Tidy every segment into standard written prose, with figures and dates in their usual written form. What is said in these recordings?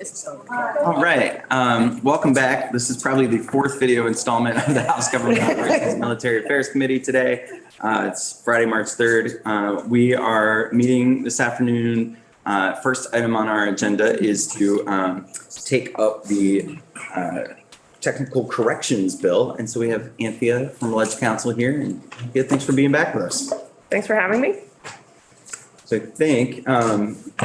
All right, welcome back. This is probably the fourth video installment of the House Government Operations Military Affairs Committee today. It's Friday, March 3rd. We are meeting this afternoon. First item on our agenda is to take up the technical corrections bill. And so we have Anthea from Alleged Counsel here. And Anthea, thanks for being back with us. Thanks for having me. So I think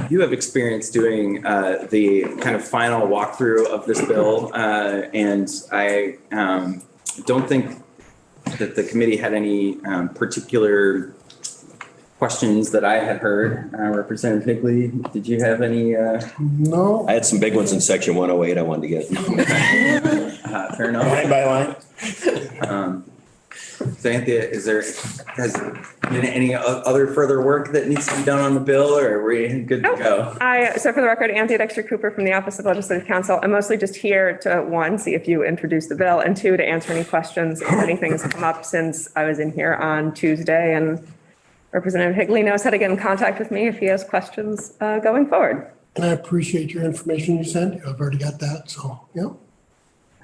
you have experience doing the kind of final walkthrough of this bill, and I don't think that the committee had any particular questions that I had heard. Representative Higley, did you have any? No. I had some big ones in section 108 I wanted to get. Fair enough. Line by line. So Anthea, has been any other further work that needs to be done on the bill, or are we good to go? So for the record, Anthea Dexter Cooper from the Office of Legislative Counsel. I'm mostly just here to, one, see if you introduce the bill, and two, to answer any questions if anything's come up since I was in here on Tuesday. And Representative Higley knows how to get in contact with me if he has questions going forward. And I appreciate your information you sent. I've already got that, so, yeah.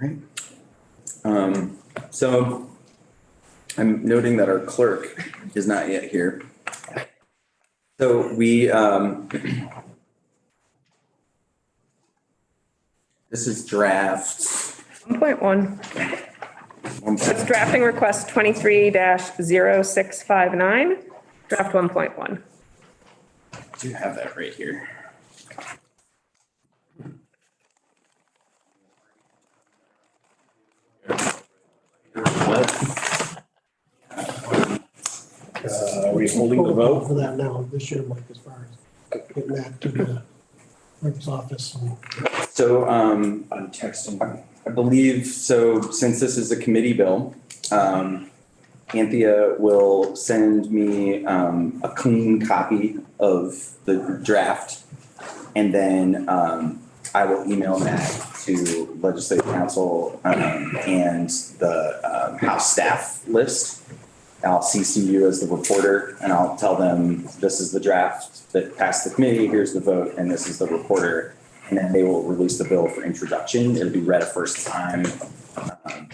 Right. So I'm noting that our clerk is not yet here. So we, this is draft 1.1. It's drafting request 23-0659, draft 1.1. I do have that right here. Are we holding the vote? For that now, this year, Mike, as far as getting that to the clerk's office. So I'm texting. I believe so. Since this is a committee bill, Anthea will send me a clean copy of the draft, and then I will email that to Legislative Council and the House staff list. I'll CC you as the reporter, and I'll tell them this is the draft that passed the committee, here's the vote, and this is the reporter. And then they will release the bill for introduction. It'll be read a first time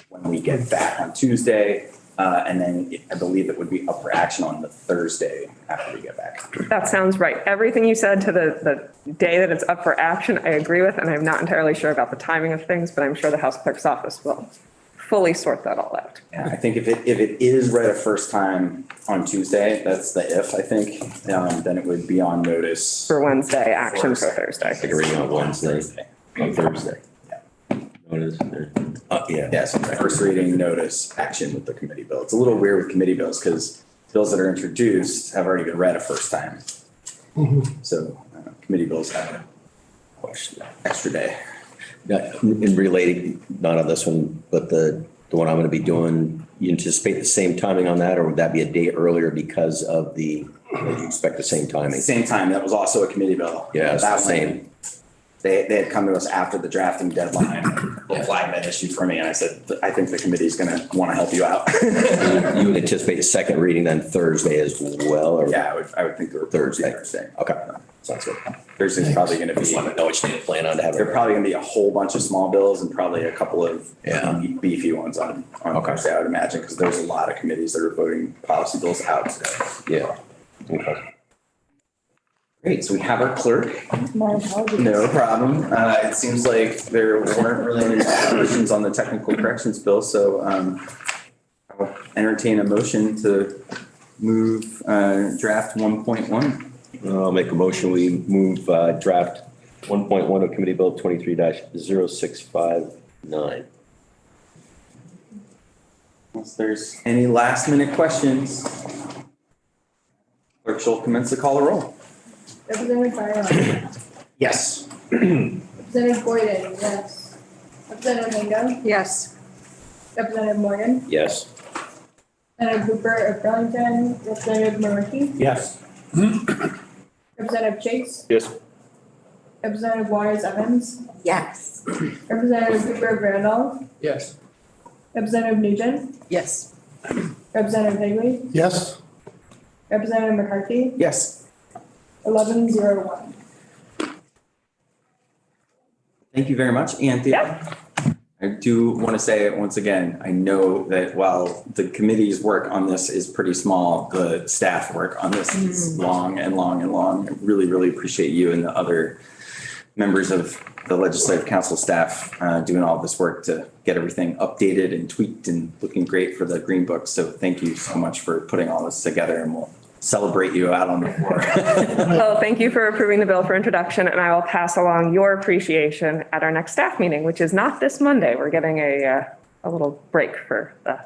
when we get back on Tuesday. And then I believe it would be up for action on the Thursday after we get back. That sounds right. Everything you said to the day that it's up for action, I agree with, and I'm not entirely sure about the timing of things, but I'm sure the House Clerk's office will fully sort that all out. Yeah, I think if it is read a first time on Tuesday, that's the if, I think, then it would be on notice. For Wednesday, action for Thursday. Like a reading on Wednesday, on Thursday. Yeah. Notice, yeah. Yes, first reading, notice, action with the committee bill. It's a little weird with committee bills because bills that are introduced have already been read a first time. So committee bills have a extra day. In relating, not on this one, but the one I'm going to be doing, you anticipate the same timing on that, or would that be a day earlier because of the, or you expect the same timing? Same time. That was also a committee bill. Yeah, it's that the same. They had come to us after the drafting deadline, flagged that issue for me, and I said, I think the committee's going to want to help you out. You would anticipate a second reading then Thursday as well? Or? Yeah, I would think Thursday. Okay. Sounds good. Thursday's probably going to be. Just want to know which day to plan on to have it. There are probably going to be a whole bunch of small bills and probably a couple of beefy ones on Thursday, I would imagine, because there's a lot of committees that are voting policy bills out today. Yeah. Okay. Great, so we have our clerk. No problem. It seems like there weren't really any questions on the technical corrections bill, so I'll entertain a motion to move draft 1.1. I'll make a motion. We move draft 1.1 of Committee Bill 23-0659. Unless there's any last minute questions, clerk shall commence to call the roll. Representative Byron. Yes. Representative Boyden, yes. Representative Mango. Yes. Representative Morgan. Yes. Representative Hooper of Burlington. Representative Markey. Yes. Representative Chase. Yes. Representative Waters Evans. Yes. Representative Hooper of Randolph. Yes. Representative Nugent. Yes. Representative Higley. Yes. Representative McCarthy. Yes. 1101. Thank you very much, Anthea. I do want to say once again, I know that while the committee's work on this is pretty small, the staff work on this is long and long and long. I really, really appreciate you and the other members of the Legislative Council staff doing all this work to get everything updated and tweaked and looking great for the Green Book. So thank you so much for putting all this together, and we'll celebrate you out on the floor. Well, thank you for approving the bill for introduction, and I will pass along your appreciation at our next staff meeting, which is not this Monday. We're getting a little break for the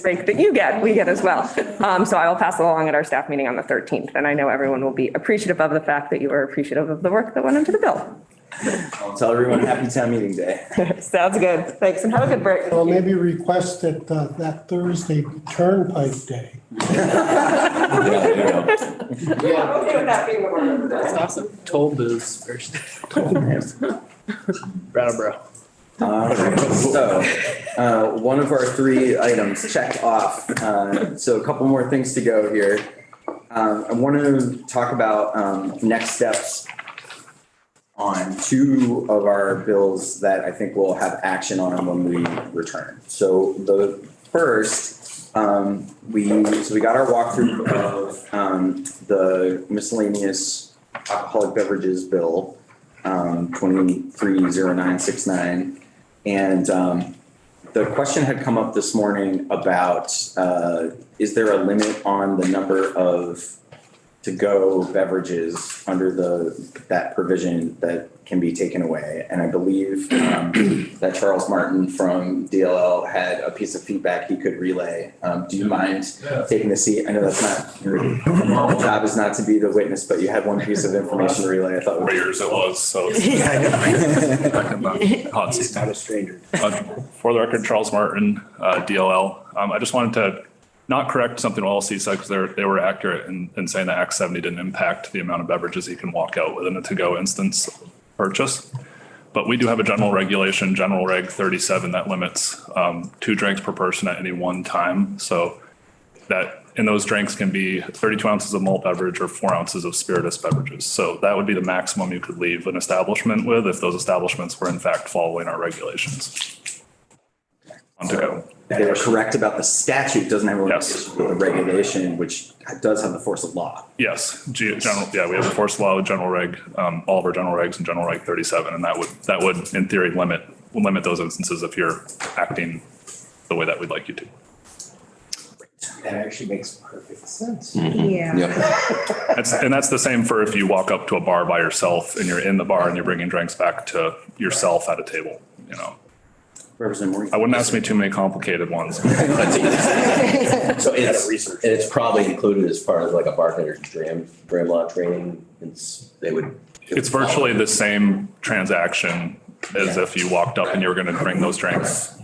break that you get, we get as well. So I will pass it along at our staff meeting on the 13th, and I know everyone will be appreciative of the fact that you are appreciative of the work that went into the bill. I'll tell everyone happy town meeting day. Sounds good. Thanks, and have a good break. Well, maybe request that that Thursday Turnpike Day. Yeah, there you go. Yeah, okay with that being the word. That's awesome. Toll booths first. Brattleboro. So, one of our 3 items checked off. So a couple more things to go here. I want to talk about next steps on 2 of our bills that I think we'll have action on when we return. So the first, we got our walkthrough of the miscellaneous alcoholic beverages bill, 230969. And the question had come up this morning about, is there a limit on the number of to-go beverages under that provision that can be taken away? And I believe that Charles Martin from DLL had a piece of feedback he could relay. Do you mind taking the seat? I know that's not your normal job, is not to be the witness, but you had one piece of information to relay. I thought For years it was, so. Hot seat. Not a stranger. For the record, Charles Martin, DLL. I just wanted to not correct something OLC said, because they were accurate in saying that Act 70 didn't impact the amount of beverages you can walk out within a to-go instance purchase. But we do have a general regulation, General Reg 37, that limits 2 drinks per person at any one time. So that in those drinks can be 32 ounces of malt beverage or 4 ounces of spirituous beverages. So that would be the maximum you could leave an establishment with if those establishments were in fact following our regulations. On to go. They were correct about the statute doesn't have a Yes. regulation, but the regulation, which does have the force of law. Yes, general, yeah, we have the force law with general reg, all of our general regs and general reg 37, and that would in theory limit those instances if you're acting the way that we'd like you to. That actually makes perfect sense. Yeah. Yep. That's the same for if you walk up to a bar by yourself and you're in the bar and you're bringing drinks back to yourself at a table, you know. Representative Morgan. I wouldn't ask me too many complicated ones. So it's probably included as part of like a bartender's dram law training. It's virtually the same transaction as if you walked up and you were going to bring those drinks.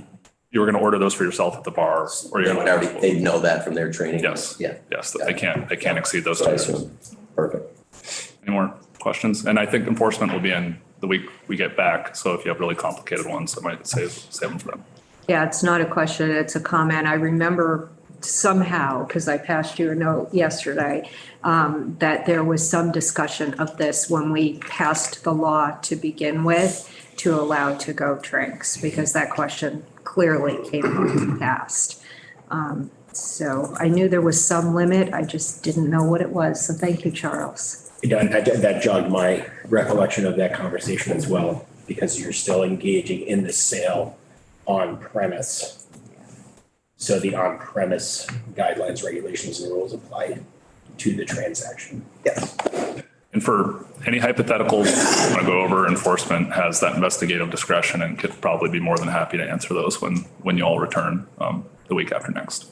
You were going to order those for yourself at the bar, or you're going to. They know that from their training. Yes. Yeah. Yes, that they can't exceed those I standards. assume. Perfect. Any more questions? And I think enforcement will be in the week we get back. So if you have really complicated ones, I might save them for them. Yeah, it's not a question, it's a comment. I remember somehow, because I passed you a note yesterday, that there was some discussion of this when we passed the law to begin with to allow to-go drinks, because that question clearly came up in the past. So I knew there was some limit, I just didn't know what it was. So thank you, Charles. Yeah, that jogged my recollection of that conversation as well, because you're still engaging in the sale on premise. So the on premise guidelines, regulations, and rules apply to the transaction. Yes. And for any hypotheticals I want to go over, enforcement has that investigative discretion and could probably be more than happy to answer those when you all return the week after next.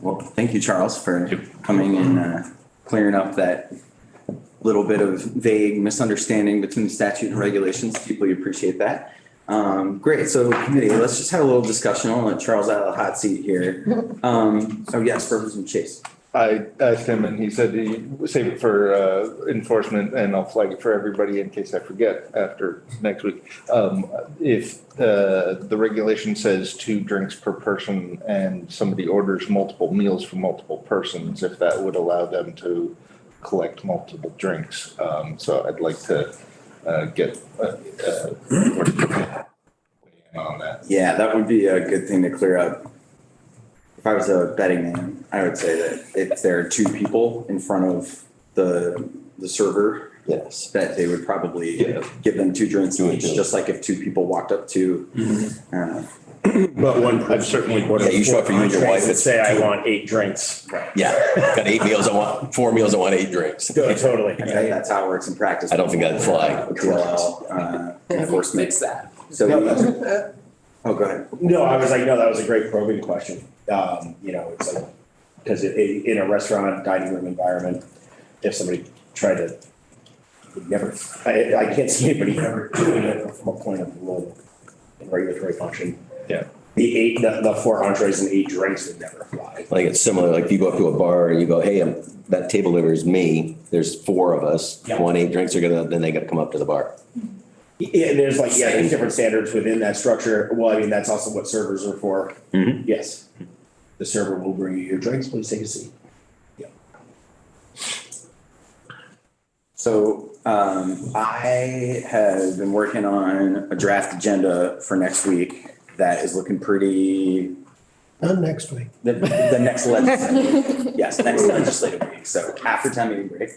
Well, thank you, Charles, for coming and clearing up that little bit of vague misunderstanding between the statute and regulations. Deeply appreciate that. Great. So committee, let's just have a little discussion. I'll let Charles out of the hot seat here. Yes, Representative Chase. I asked him and he said he save it for enforcement, and I'll flag it for everybody in case I forget after next week. If the regulation says 2 drinks per person and somebody orders multiple meals for multiple persons, if that would allow them to collect multiple drinks. So I'd like to get on that. Yeah, that would be a good thing to clear up. If I was a betting man, I would say that if there are two people in front of the server, Yes. that they would probably Yeah. give them 2 drinks Do it, each, do it. just like if 2 people walked up to, But one person certainly ordered. Yeah, you show up for you and your wife, And it's say, I want 8 drinks. Yeah, got 8 meals, I want 4 meals, I want 8 drinks. Totally. I think that's how it works in practice. I don't think that'd fly. DLL enforcement. Fix that. So, oh, go ahead. No, I was like, no, that was a great probing question. You know, it's like, because in a restaurant, dining room environment, if somebody tried to, would never, I can't see anybody ever doing it from a point of rule and regulatory function. Yeah. The 4 entrees and 8 drinks would never fly. Like it's similar, like if you go up to a bar and you go, hey, that table there is me, there's 4 of us, Yeah. want 8 drinks, then they gotta come up to the bar. Yeah, there's like, yeah, there's different standards within that structure. Well, I mean, that's also what servers are for. Mhm. Yes. The server will bring you your drinks, please take a seat. So, I have been working on a draft agenda for next week that is looking pretty, Not next week. the next legislative, yes, next legislative week. So after town meeting break.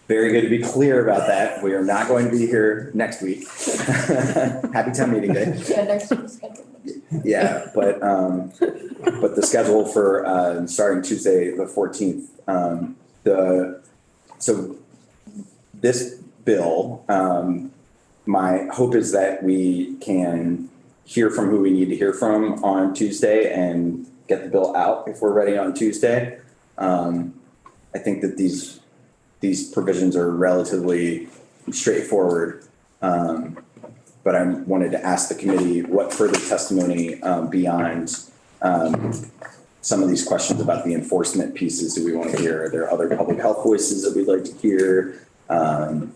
Very good to be clear about that. We are not going to be here next week. Happy town meeting day. Yeah, next week's scheduled. Yeah, but the schedule for, starting Tuesday, the 14th, so this bill, my hope is that we can hear from who we need to hear from on Tuesday and get the bill out if we're ready on Tuesday. I think that these provisions are relatively straightforward. But I wanted to ask the committee what further testimony beyond some of these questions about the enforcement pieces do we want to hear? Are there other public health voices that we'd like to hear? Are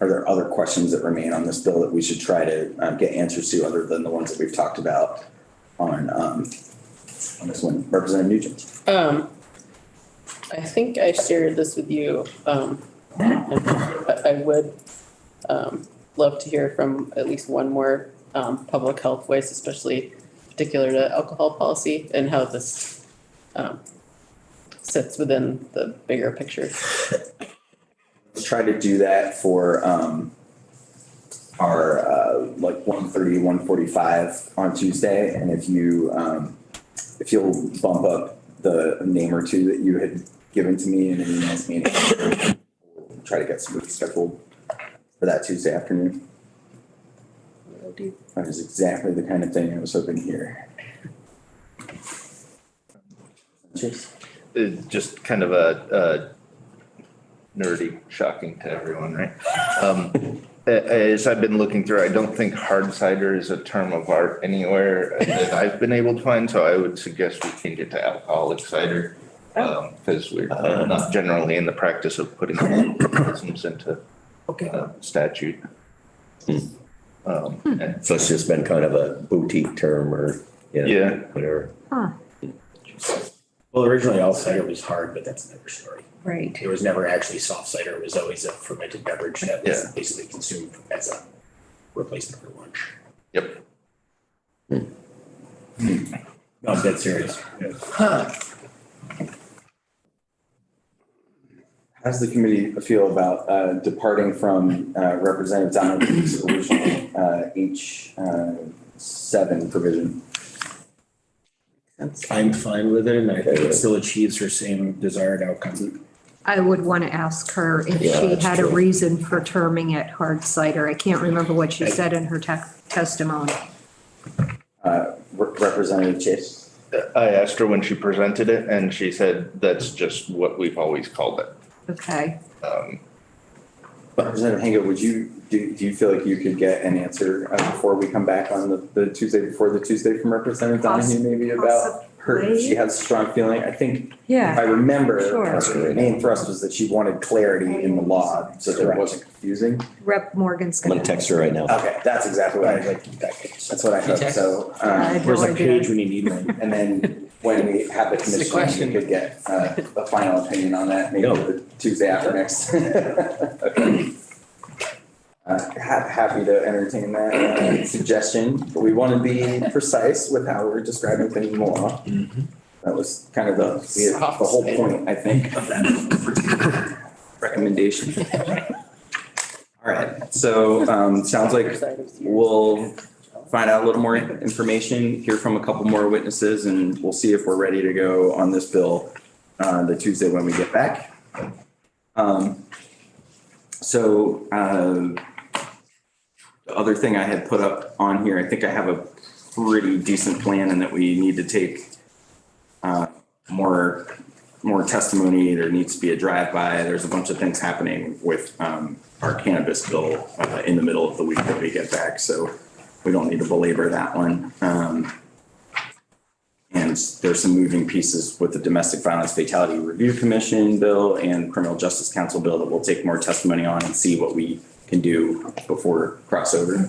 there other questions that remain on this bill that we should try to get answers to other than the ones that we've talked about on this one? Representative Nugent. I think I shared this with you. I would love to hear from at least one more public health voice, especially particular to alcohol policy and how this sits within the bigger picture. Let's try to do that for our like 1:30, 1:45 on Tuesday. And if you'll bump up the name or two that you had given to me in an email meeting, we'll try to get somebody scheduled for that Tuesday afternoon. That is exactly the kind of thing I was hoping to hear. Chase? Just kind of a nerdy, shocking to everyone, right? As I've been looking through, I don't think hard cider is a term of art anywhere that I've been able to find, so I would suggest we change it to alcoholic cider. Because we're not generally in the practice of putting mechanisms into statute. And So it's just been kind of a boutique term or, Yeah. whatever. Well, originally all cider was hard, but that's another story. Right. It was never actually soft cider. It was always a fermented beverage that was Yeah. basically consumed as a replacement for lunch. Yep. No, I'm dead serious. How does the committee feel about departing from Representative Donovan's original H7 provision? I'm fine with it, and I think it still achieves her same desired outcome. I would want to ask her if Yeah, she that's had a true. reason for terming it hard cider. I can't remember what she said in her testimony. Representative Chase? I asked her when she presented it, and she said that's just what we've always called it. Okay. Representative Hinga, do you feel like you could get an answer before we come back on the Tuesday, before the Tuesday from Representative Donahue maybe about she has a strong feeling. I think, if I Yeah, remember, Sure. her main thrust was that she wanted clarity in the law so that it wasn't confusing. Rep. Morgan's I'm gonna. gonna text her right now. Okay, that's exactly what that's what I hope. So, I had no Where's the idea. page when you need one? and then when we have the the commission, question. we could get a final opinion on that, maybe No. the Tuesday after next. Okay. Happy to entertain that suggestion, but we want to be precise with how we're describing things in the law. That was kind of the whole point, I think, of that particular recommendation. All right, so sounds like we'll find out a little more information, hear from a couple more witnesses, and we'll see if we're ready to go on this bill the Tuesday when we get back. The other thing I had put up on here, I think I have a pretty decent plan in that we need to take more testimony. There needs to be a drive-by. There's a bunch of things happening with our cannabis bill in the middle of the week that we get back. So we don't need to belabor that one. And there's some moving pieces with the Domestic Violence Fatality Review Commission bill and Criminal Justice Council bill that we'll take more testimony on and see what we can do before crossover.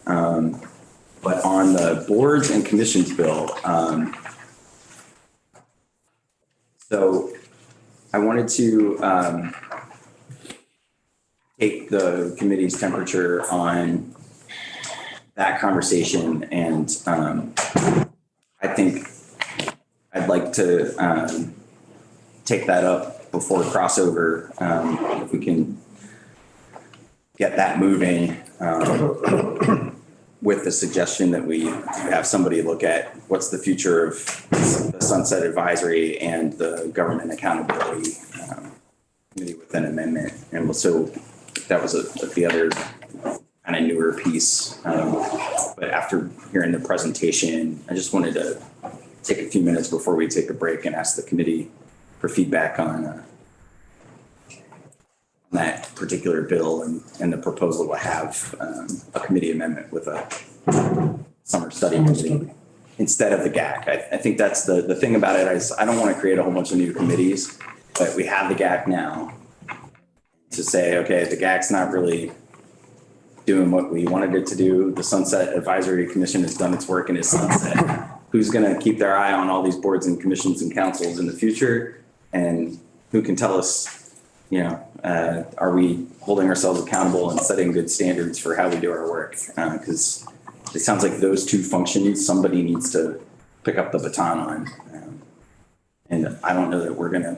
But on the boards and commissions bill, so I wanted to take the committee's temperature on that conversation, and I think I'd like to take that up before crossover, if we can get that moving, with the suggestion that we have somebody look at what's the future of the sunset advisory and the government accountability committee with an amendment. And so that was the other kind of newer piece. But after hearing the presentation, I just wanted to take a few minutes before we take a break and ask the committee for feedback on that particular bill and the proposal to have a committee amendment with a summer study committee instead of the GAC. I think that's the thing about it is I don't want to create a whole bunch of new committees, but we have the GAC now to say, okay, the GAC's not really doing what we wanted it to do. The Sunset Advisory Commission has done its work and is sunset. Who's going to keep their eye on all these boards and commissions and councils in the future? And who can tell us, are we holding ourselves accountable and setting good standards for how we do our work? Because it sounds like those two functions, somebody needs to pick up the baton on. And I don't know that we're going to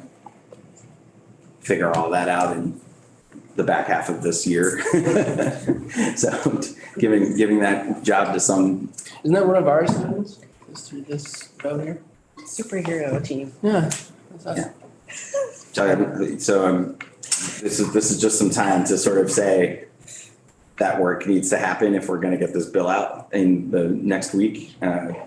figure all that out in the back half of this year. So giving that job to some. Isn't that one of ours? Is through this out here? Superhero team. Yeah. That's awesome. So this is just some time to sort of say that work needs to happen if we're going to get this bill out in the next week.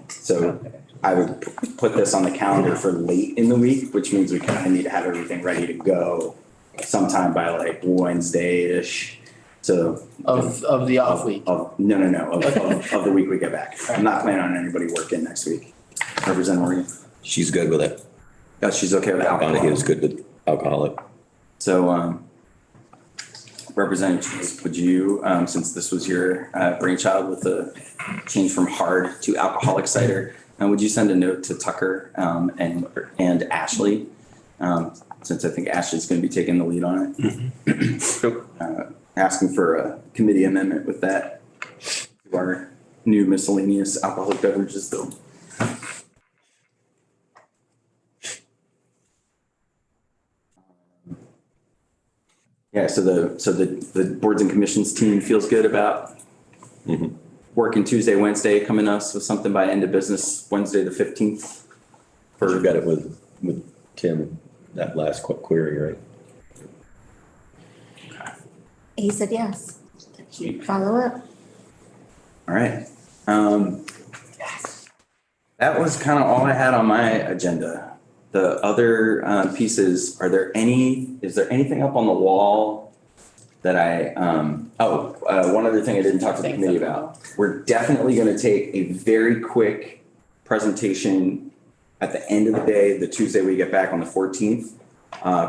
So I would put this on the calendar for late in the week, which means we kind of need to have everything ready to go sometime by like Wednesday-ish. So of the off week. Of the week we get back. I'm not planning on anybody working next week. Representative Morgan. She's good with it. Oh, she's okay with alcohol. Donahue is good with alcoholic. So, Representative Chase, would you, since this was your brainchild with the change from hard to alcoholic cider, would you send a note to Tucker and Ashley? Since I think Ashley's going to be taking the lead on it. Asking for a committee amendment with that to our new miscellaneous alcoholic beverages bill. Yeah, so the boards and commissions team feels good about working Tuesday, Wednesday, coming us with something by end of business Wednesday the 15th. You got it with Tim, that last query, right? He said yes. Follow up. All right. That was kind of all I had on my agenda. The other pieces, is there anything up on the wall that one other thing I didn't talk to the committee about. We're definitely going to take a very quick presentation at the end of the day, the Tuesday we get back on the 14th,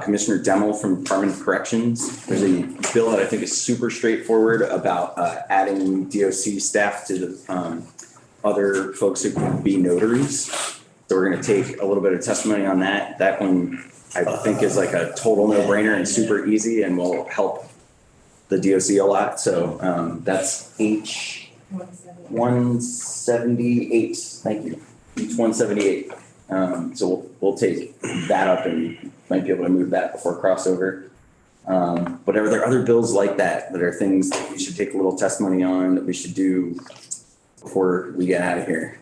Commissioner Demmel from Department of Corrections, there's a bill that I think is super straightforward about adding DOC staff to the other folks who can be notaries. So we're going to take a little bit of testimony on that. That one I think is like a total no-brainer and super easy and will help the DOC a lot. So that's H 178. Thank you. H 178. So we'll take that up and might be able to move that before crossover. But are there other bills like that are things that we should take a little testimony on that we should do before we get out of here?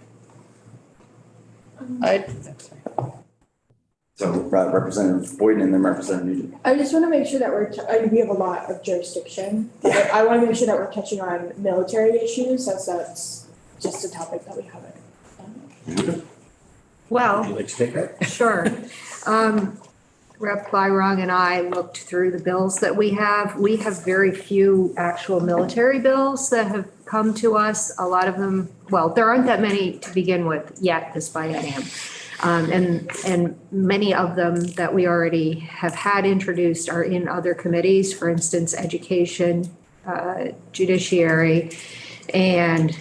So Representative Boyden and then Representative Nugent. I just want to make sure that we have a lot of jurisdiction. But I want to make sure that we're touching on military issues as that's just a topic that we haven't done. Well, Would you like to take that? sure. Rep. Byrong and I looked through the bills that we have. We have very few actual military bills that have come to us. A lot of them, well, there aren't that many to begin with yet this biennium. And many of them that we already have had introduced are in other committees, for instance, education, judiciary, and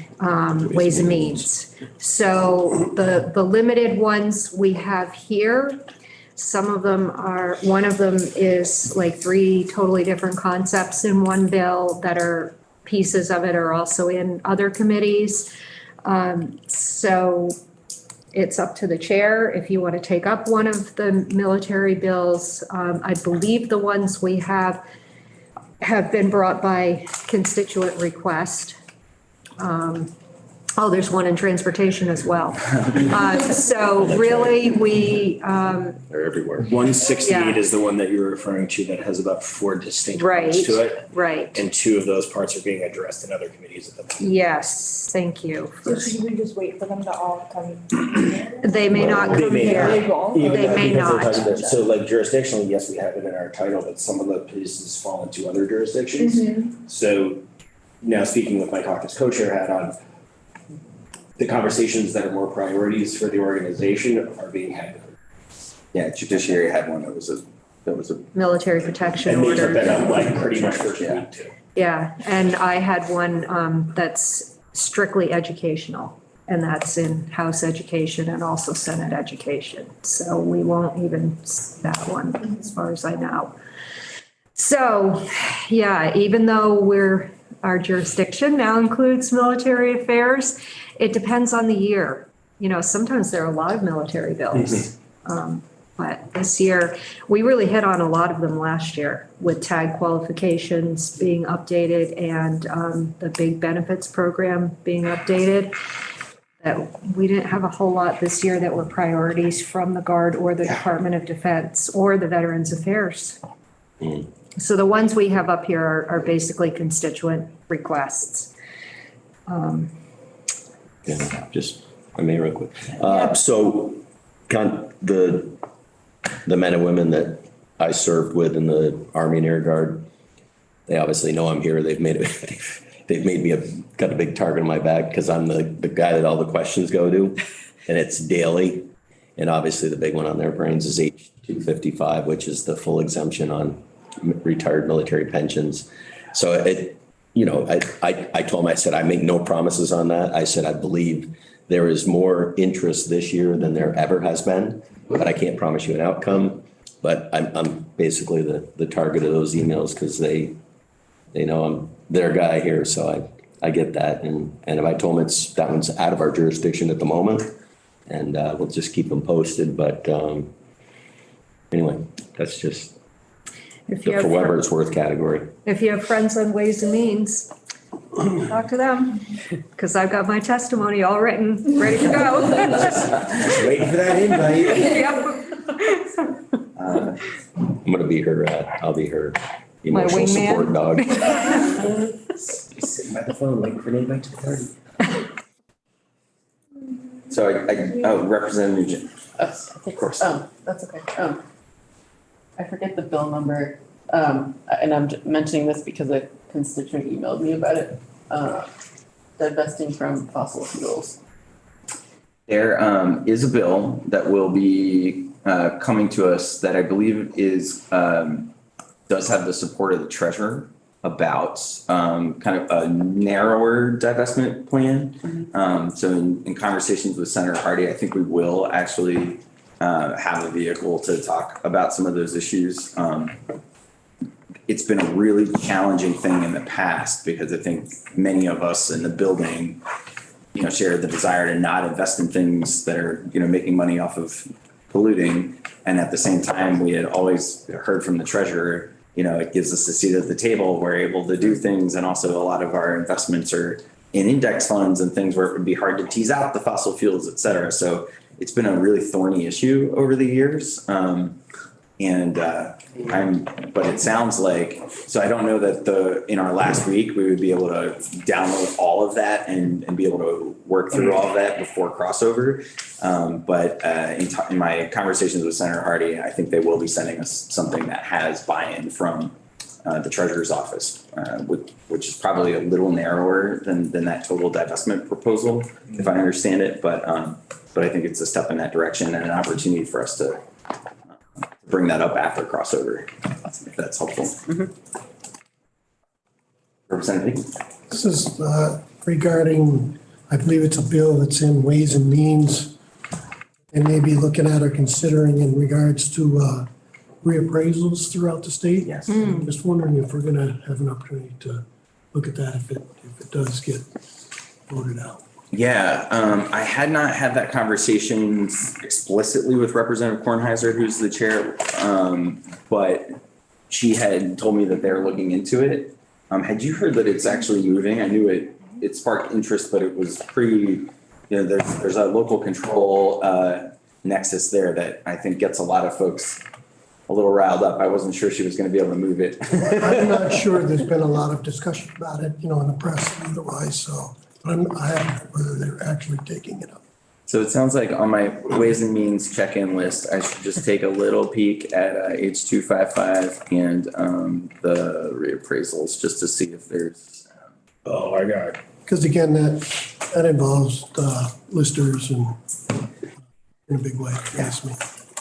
ways and means. So the limited ones we have here, some of them are, one of them is like 3 totally different concepts in one bill that are pieces of it are also in other committees. So it's up to the chair if you want to take up one of the military bills. I believe the ones we have been brought by constituent request. There's one in transportation as well. So really, They're everywhere. 168 Yeah. is the one that you're referring to that has about 4 distinct Right, parts to it. right. And 2 of those parts are being addressed in other committees at the moment. Yes, thank you. So should we just wait for them to all come? They may not They come may here. They won't. Even They though- may because they're not. talking about- So like jurisdictionally, yes, we have it in our title, but some of the pieces fall into other jurisdictions. So now speaking with my caucus co-chair hat on, the conversations that are more priorities for the organization are being had. Yeah, Judiciary had one that was a Military protection And they took that order. up like pretty much first Yeah. week too. Yeah, and I had one that's strictly educational, and that's in House education and also Senate education. So we won't even that one, as far as I know. So, yeah, even though our jurisdiction now includes military affairs, it depends on the year. You know, sometimes there are a lot of military bills. But this year, we really hit on a lot of them last year with tag qualifications being updated and the big benefits program being updated. That we didn't have a whole lot this year that were priorities from the Guard or the Department of Defense or the Veterans Affairs. So the ones we have up here are basically constituent requests. Yeah, just, I may real quick. So the men and women that I served with in the Army and Air Guard, they obviously know I'm here. They've made me got a big target on my back because I'm the guy that all the questions go to, and it's daily. And obviously the big one on their brains is H-255, which is the full exemption on retired military pensions. So I told him, I said, I make no promises on that. I said, I believe there is more interest this year than there ever has been, but I can't promise you an outcome. But I'm basically the target of those emails because they know I'm their guy here. So I get that. And if I told them that one's out of our jurisdiction at the moment, and we'll just keep them posted. But anyway, that's just for whatever it's worth category. If you have friends on Ways and Means, talk to them, because I've got my testimony all written, ready to go. Just waiting for that invite. Yep. I'm going to be I'll be her emotional wingman. support dog. Sitting by the phone waiting for an invite to the party. so Representative Nugent. Of course. That's okay. I forget the bill number, and I'm mentioning this because a constituent emailed me about it. Divesting from fossil fuels. There is a bill that will be coming to us that I believe does have the support of the treasurer about kind of a narrower divestment plan. So in conversations with Senator Hardy, I think we will actually have a vehicle to talk about some of those issues. It's been a really challenging thing in the past because I think many of us in the building, share the desire to not invest in things that are, making money off of polluting. And at the same time, we had always heard from the treasurer, it gives us a seat at the table. We're able to do things. And also a lot of our investments are in index funds and things where it would be hard to tease out the fossil fuels, et cetera. So it's been a really thorny issue over the years. But it sounds like, so I don't know that in our last week, we would be able to download all of that and be able to work through all of that before crossover. But in my conversations with Senator Hardy, I think they will be sending us something that has buy-in from the treasurer's office, which is probably a little narrower than that total divestment proposal, if I understand it. But I think it's a step in that direction and an opportunity for us to bring that up after crossover, if that's helpful. Representative. This is regarding, I believe it's a bill that's in Ways and Means and maybe looking at or considering in regards to reappraisals throughout the state. Yes. Just wondering if we're going to have an opportunity to look at that if it does get voted out. Yeah, I had not had that conversation explicitly with Representative Kornheiser, who's the chair, but she had told me that they're looking into it. Had you heard that it's actually moving? I knew it sparked interest, but it was pretty, there's a local control nexus there that I think gets a lot of folks a little riled up. I wasn't sure she was going to be able to move it. I'm not sure there's been a lot of discussion about it, in the press and otherwise, so. I haven't heard whether they're actually taking it up. So it sounds like on my Ways and Means check-in list, I should just take a little peek at H255 and the reappraisals just to see if there's. Oh my God. Because again, that involves listers and in a big way, yes, me.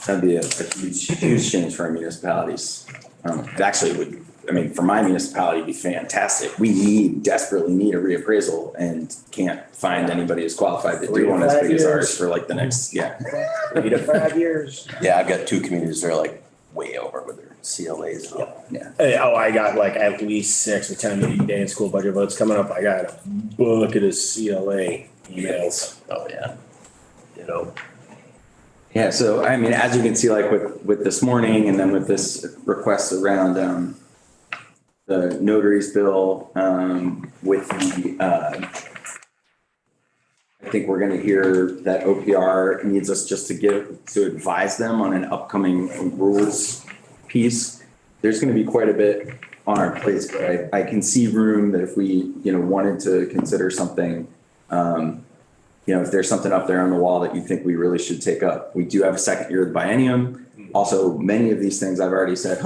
That'd be a huge change for our municipalities. It actually would. For my municipality, it'd be fantastic. We desperately need a reappraisal and can't find anybody who's qualified to do one as big as ours for like the next, 3 to 5 years. Yeah, I've got two communities that are like way over with their CLAs. Yeah. I got like at least 6 or 10 meeting day and school budget votes coming up. I got a bucket of CLA emails. Oh, yeah. Yeah, so as you can see, like with this morning and then with this request around the notaries bill, with the, I think we're gonna hear that OPR needs us just to advise them on an upcoming rules piece. There's gonna be quite a bit on our plates, but I can see room that if we, wanted to consider something, if there's something up there on the wall that you think we really should take up. We do have a second year of the biennium. Also, many of these things I've already said,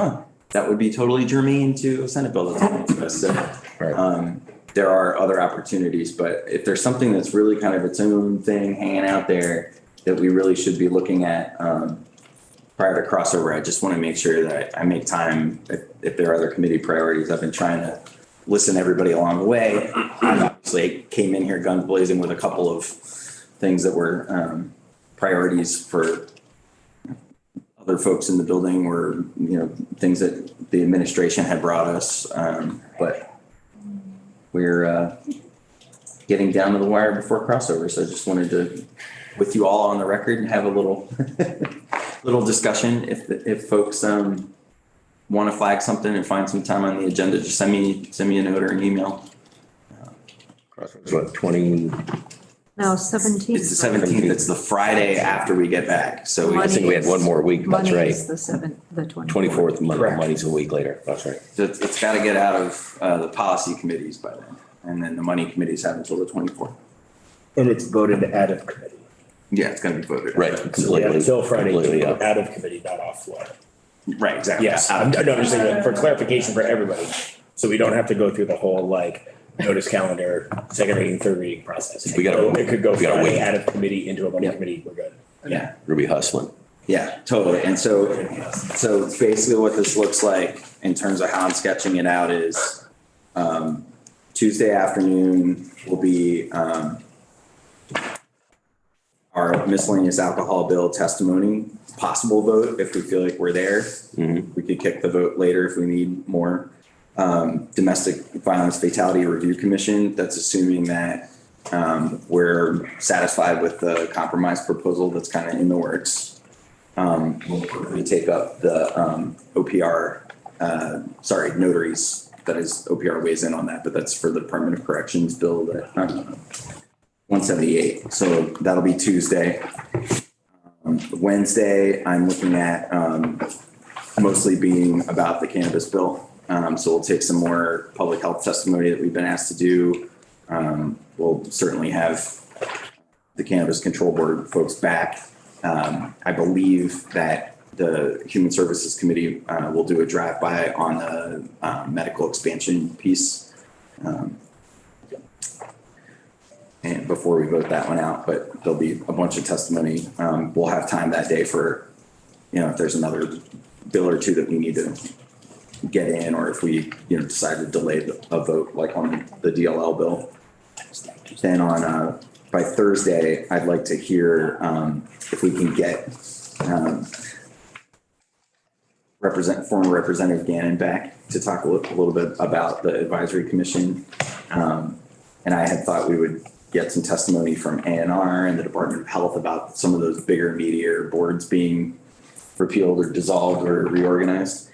that would be totally germane to a Senate bill that's coming to us. So there are other opportunities, but if there's something that's really kind of its own thing hanging out there that we really should be looking at prior to crossover, I just want to make sure that I make time if there are other committee priorities. I've been trying to listen to everybody along the way. I obviously came in here guns blazing with a couple of things that were priorities for other folks in the building, were things that the administration had brought us, but we're getting down to the wire before crossover. So I just wanted to, with you all on the record, have a little little discussion. If folks want to flag something and find some time on the agenda, just send me a note or an email. What, 20? No, 17th. It's the 17th. It's the Friday after we get back. So I think we had one more week. That's Monday right. is the 24th. 24th, Monday's a week later. That's right. So it's got to get out of the policy committees by then. And then the money committees have until the 24th. And it's voted out of committee. Yeah, it's going to be voted. Right. So we have until Friday, Completely, to vote out of committee, not off floor. Right, exactly. Yes, I'm just saying for clarification for everybody. So we don't have to go through the whole notice calendar, second reading, third reading process. We gotta- It could go we gotta Friday wait. out of committee into a budget Yeah. committee, we're good. Yeah, We'll be hustling. yeah, totally. And so basically what this looks like in terms of how I'm sketching it out is, Tuesday afternoon will be, our miscellaneous alcohol bill testimony, possible vote if we feel like we're there. Mhm. We could kick the vote later if we need more. Domestic Violence Fatality Review Commission, that's assuming that we're satisfied with the compromise proposal that's kind of in the works. We take up the OPR, notaries, that is OPR weighs in on that, but that's for the Department of Corrections bill that 178. So that'll be Tuesday. Wednesday, I'm looking at mostly being about the cannabis bill. So we'll take some more public health testimony that we've been asked to do. We'll certainly have the Cannabis Control Board folks back. I believe that the Human Services Committee will do a drive-by on the medical expansion piece. And before we vote that one out, but there'll be a bunch of testimony. We'll have time that day for, if there's another bill or two that we need to get in, or if we, decide to delay a vote like on the DLL bill. Then by Thursday, I'd like to hear if we can get former Representative Gannon back to talk a little bit about the advisory commission. And I had thought we would get some testimony from ANR and the Department of Health about some of those bigger, meatier boards being repealed or dissolved or reorganized.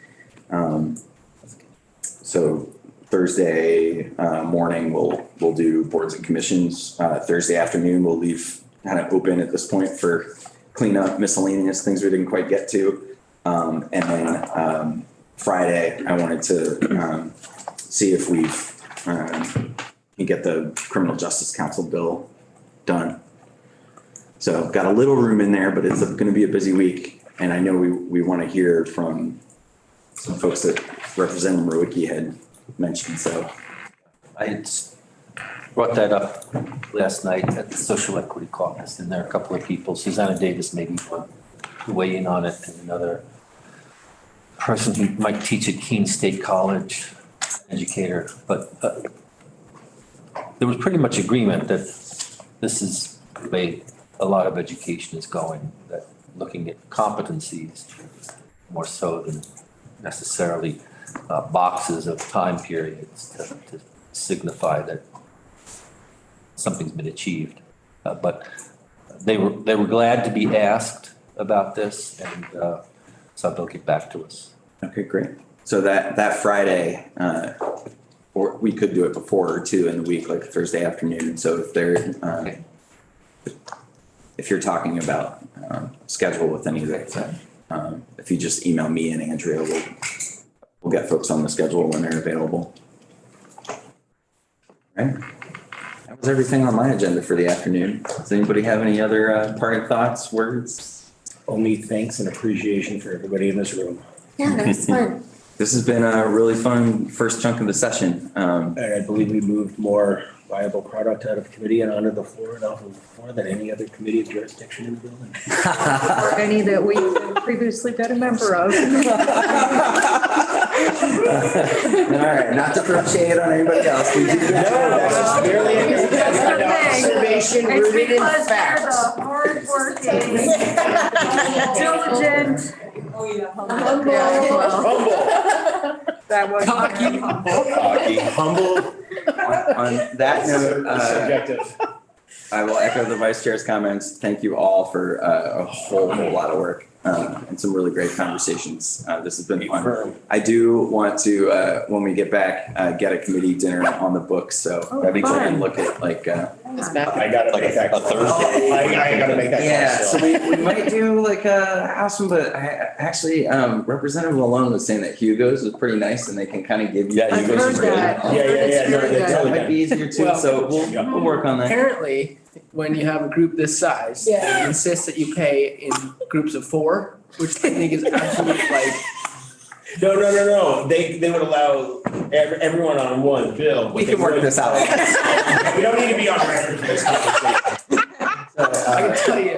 So Thursday morning, we'll do boards and commissions. Thursday afternoon, we'll leave kind of open at this point for cleanup, miscellaneous things we didn't quite get to. And then Friday, I wanted to see if we've can get the Criminal Justice Council bill done. So got a little room in there, but it's going to be a busy week. And I know we want to hear from some folks that Representative Mrowicki had mentioned, so. I had brought that up last night at the Social Equity Caucus, and there are a couple of people, Susanna Davis maybe one, who weigh in on it, and another person who might teach at Keene State College, educator, but there was pretty much agreement that this is the way a lot of education is going, that looking at competencies more so than necessarily boxes of time periods to signify that something's been achieved. But they were glad to be asked about this, and so they'll get back to us. Okay, great. So that Friday, or we could do it before or two in the week, like Thursday afternoon. So if they're, if you're talking about schedule with any of that, if you just email me and Andrea, we'll get folks on the schedule when they're available. Right. That was everything on my agenda for the afternoon. Does anybody have any other parting thoughts, words? Only thanks and appreciation for everybody in this room. Yeah, that was fun. This has been a really fun first chunk of the session. And I believe we moved more viable product out of committee and onto the floor and off of the floor than any other committee of jurisdiction in the building. Or any that we've previously been a member of. All right, not to throw shade on anybody else. We do. That's merely an observation rooted in fact. Hardworking, diligent. Humble. That was. Humble. On that note, Subjective. I will echo the vice chair's comments. Thank you all for a whole lot of work and some really great conversations. This has been fun. I do want to, when we get back, get a committee dinner on the books. So I think we can look at like. I gotta Like make that a call. Thursday? I gotta make that call. Yeah, so we might do like a house one, but I actually, Representative Malone was saying that Hugo's was pretty nice and they can kind of give you. Yeah, I've Hugo's heard is great. that. Yeah. It's very good. That might be easier too, Well, so we'll work on that. Apparently, when you have a group this size, Yeah. they insist that you pay in groups of 4, which I think is absolute like No. They would allow everyone on one bill. We can work this out. We don't need to be on record for this conversation. I can tell you,